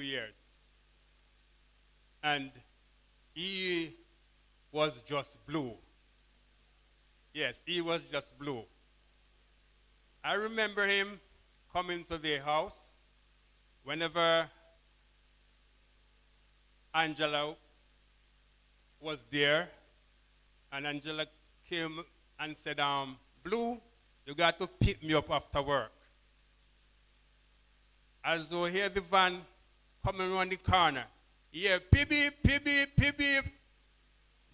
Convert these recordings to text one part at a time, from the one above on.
years. And he was just blue. Yes, he was just blue. I remember him coming to the house whenever Angela was there, and Angela came and said, Blue, you got to pick me up after work. As though hear the van coming around the corner. Here, beep, beep, beep, beep, beep, beep.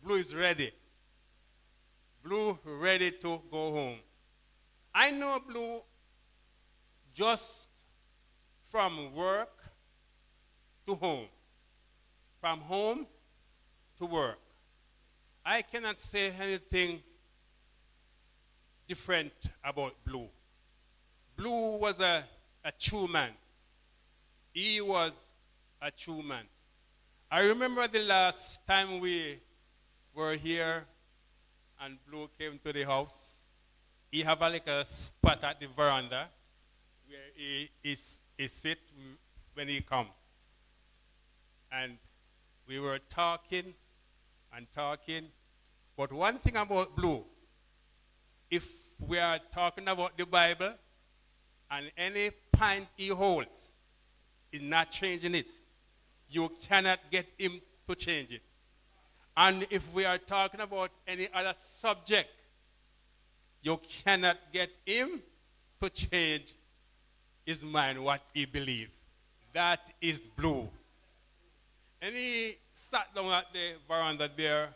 Blue is ready. Blue ready to go home. I know Blue just from work to home. From home to work. I cannot say anything different about Blue. Blue was a true man. He was a true man. I remember the last time we were here and Blue came to the house. He have a little spot at the veranda where he sit when he comes. And we were talking and talking. But one thing about Blue, if we are talking about the Bible and any point he holds is not changing it, you cannot get him to change it. And if we are talking about any other subject, you cannot get him to change his mind, what he believes. That is Blue. And he sat down at the veranda there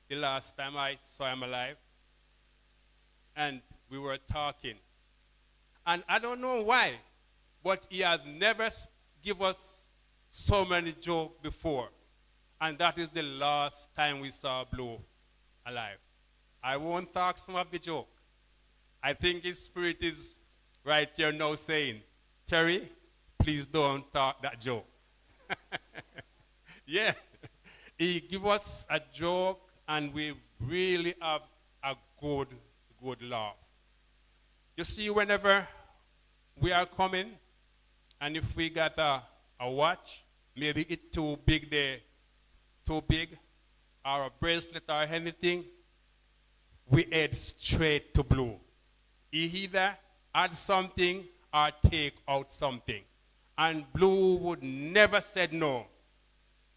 the last time I saw him alive. And we were talking. And I don't know why, but he has never given us so many jokes before. And that is the last time we saw Blue alive. I won't talk some of the joke. I think his spirit is right here now saying, Terry, please don't talk that joke. Yeah, he give us a joke and we really have a good laugh. You see, whenever we are coming, and if we got a watch, maybe it's too big, or a bracelet or anything, we head straight to Blue. He either add something or take out something. And Blue would never say no.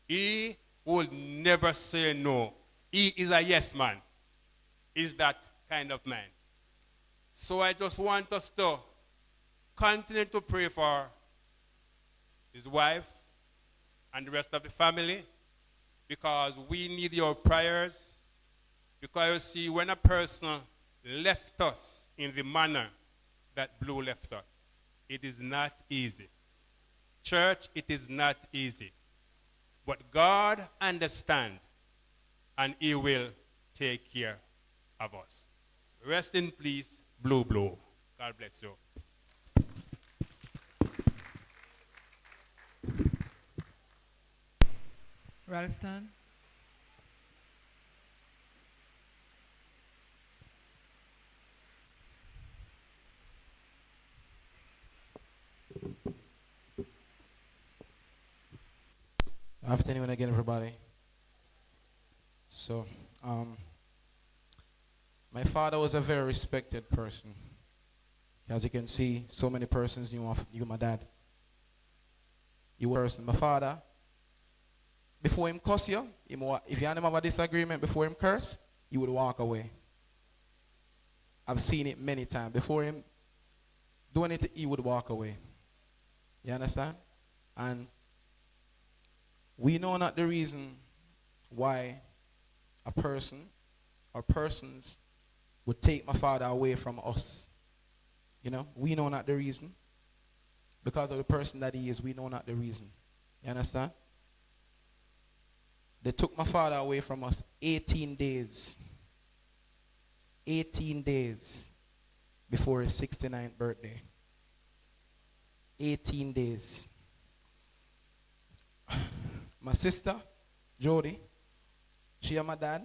He would never say no. He is a yes man. He's that kind of man. So I just want us to continue to pray for his wife and the rest of the family, because we need your prayers. Because you see, when a person left us in the manner that Blue left us, it is not easy. Church, it is not easy. But God understands, and he will take care of us. Rest in peace, Blue. God bless you. Ralston. Afternoon again, everybody. So, my father was a very respected person. As you can see, so many persons knew my dad. He was a person. My father, before him curse you, if you and him have a disagreement before him curse, he would walk away. I've seen it many times. Before him doing it, he would walk away. You understand? And we know not the reason why a person or persons would take my father away from us. You know, we know not the reason. Because of the person that he is, we know not the reason. You understand? They took my father away from us 18 days. 18 days before his 69th birthday. 18 days. My sister, Jody, she and my dad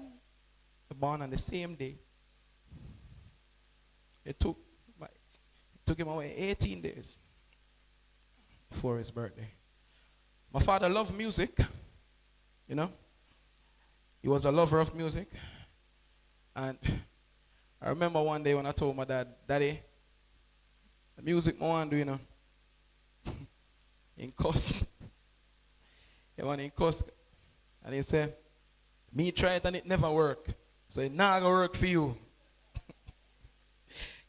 were born on the same day. It took him away 18 days before his birthday. My father loved music, you know. He was a lover of music. And I remember one day when I told my dad, Daddy, the music I want to do, you know, in cuss. He want in cuss. And he said, me try it and it never work. So it not gonna work for you.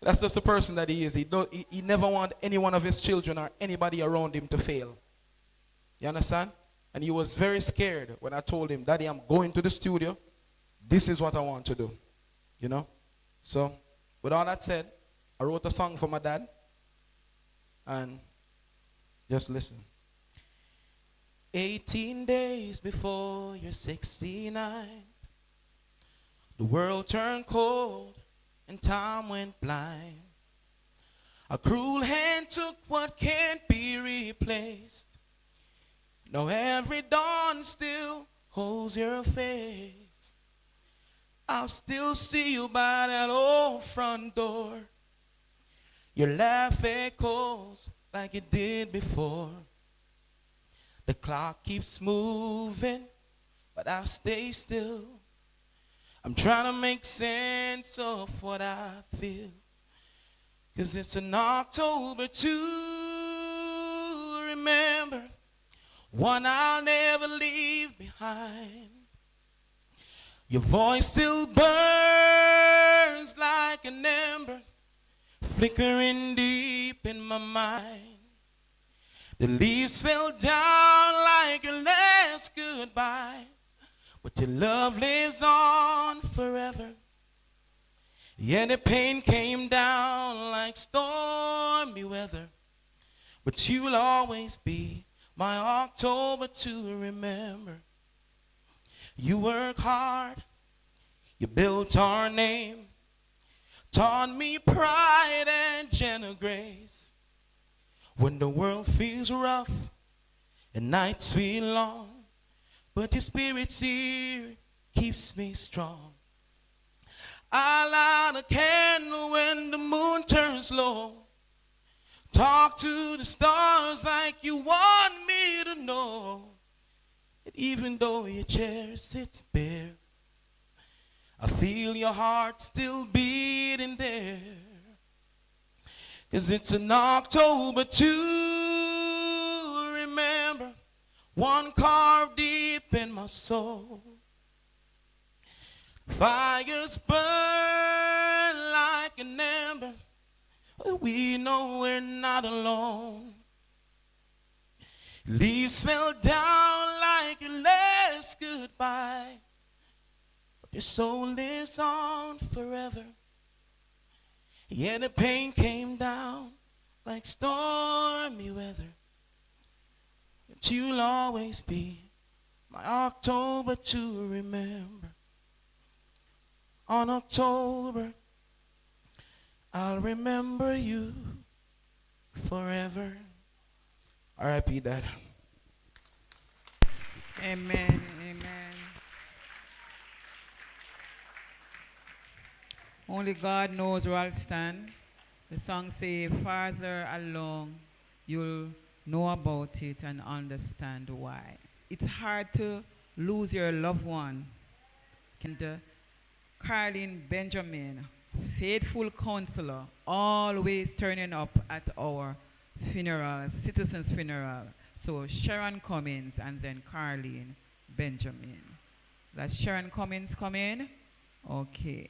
That's just the person that he is. He never want any one of his children or anybody around him to fail. You understand? And he was very scared when I told him, Daddy, I'm going to the studio. This is what I want to do. You know? So, with all that said, I wrote a song for my dad. And just listen. 18 days before you're 69, the world turned cold and time went blind. A cruel hand took what can't be replaced. Now every dawn still holds your face. I'll still see you by that old front door. Your laugh echoes like it did before. The clock keeps moving, but I'll stay still. I'm trying to make sense of what I feel. 'Cause it's an October to remember, one I'll never leave behind. Your voice still burns like an ember, flickering deep in my mind. The leaves fell down like your last goodbye, but your love lives on forever. Yeah, the pain came down like stormy weather, but you'll always be my October to remember. You work hard, you built our name, taught me pride and gentle grace. When the world feels rough and nights feel long, but your spirit's here keeps me strong. I light a candle when the moon turns low. Talk to the stars like you want me to know that even though your chair sits bare, I feel your heart still beating there. 'Cause it's an October to remember, one carved deep in my soul. Fires burn like an ember, but we know we're not alone. Leaves fell down like your last goodbye, but your soul lives on forever. Yeah, the pain came down like stormy weather, but you'll always be my October to remember. On October, I'll remember you forever. R.I.P. Dad. Amen. Amen. Only God knows where I'll stand. The song says, farther along, you'll know about it and understand why. It's hard to lose your loved one. And Carlene Benjamin, faithful counselor, always turning up at our funerals, citizens' funeral. So Sharon Cummins and then Carlene Benjamin. That's Sharon Cummins come in? Okay.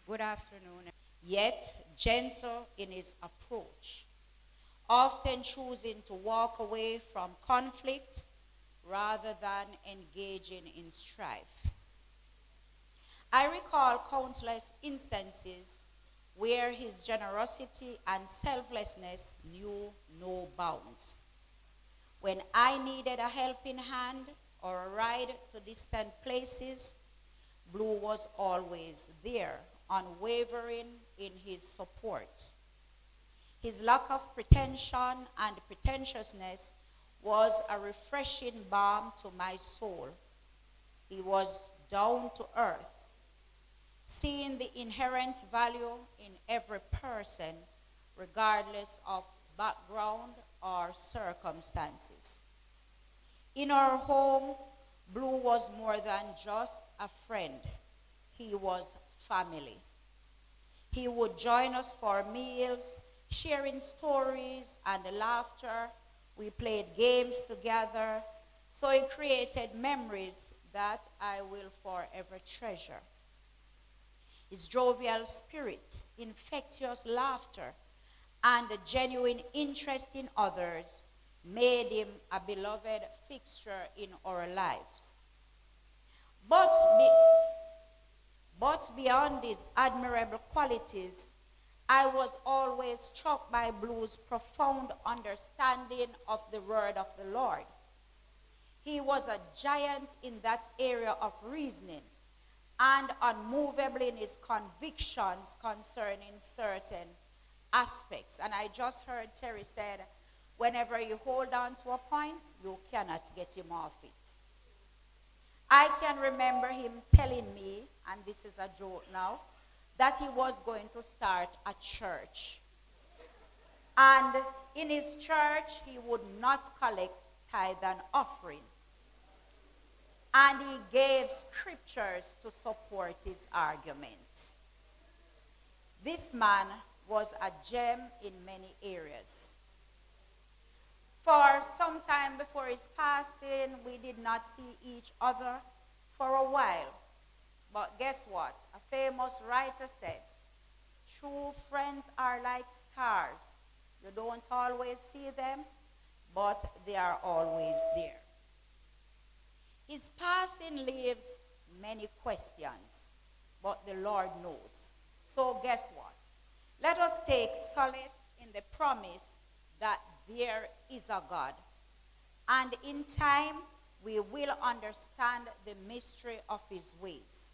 Good afternoon. Yet gentle in his approach, often choosing to walk away from conflict rather than engaging in strife. I recall countless instances where his generosity and selflessness knew no bounds. When I needed a helping hand or a ride to distant places, Blue was always there, unwavering in his support. His lack of pretension and pretentiousness was a refreshing balm to my soul. He was down to earth, seeing the inherent value in every person, regardless of background or circumstances. In our home, Blue was more than just a friend. He was family. He would join us for meals, sharing stories and laughter. We played games together, so it created memories that I will forever treasure. His jovial spirit, infectious laughter, and a genuine interest in others made him a beloved fixture in our lives. But, but beyond these admirable qualities, I was always struck by Blue's profound understanding of the word of the Lord. He was a giant in that area of reasoning and unmovable in his convictions concerning certain aspects. And I just heard Terry said, whenever you hold on to a point, you cannot get him off it. I can remember him telling me, and this is a joke now, that he was going to start a church. And in his church, he would not collect tithe and offering. And he gave scriptures to support his argument. This man was a gem in many areas. For some time before his passing, we did not see each other for a while. But guess what? A famous writer said, true friends are like stars. You don't always see them, but they are always there. His passing leaves many questions, but the Lord knows. So guess what? Let us take solace in the promise that there is a God. And in time, we will understand the mystery of his ways.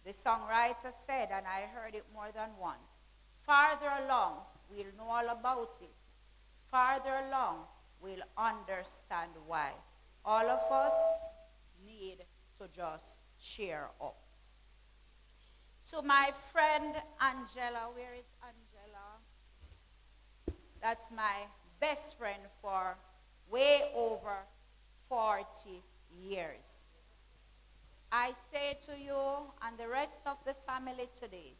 The songwriter said, and I heard it more than once, farther along, we'll know all about it. Farther along, we'll understand why. All of us need to just cheer up. To my friend Angela, where is Angela? That's my best friend for way over 40 years. I say to you and the rest of the family today,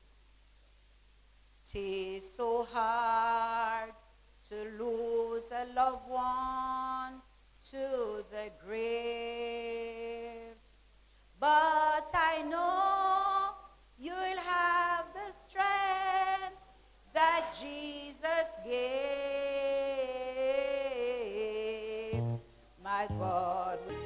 'tis so hard to lose a loved one to the grave. But I know you'll have the strength that Jesus gave. My God was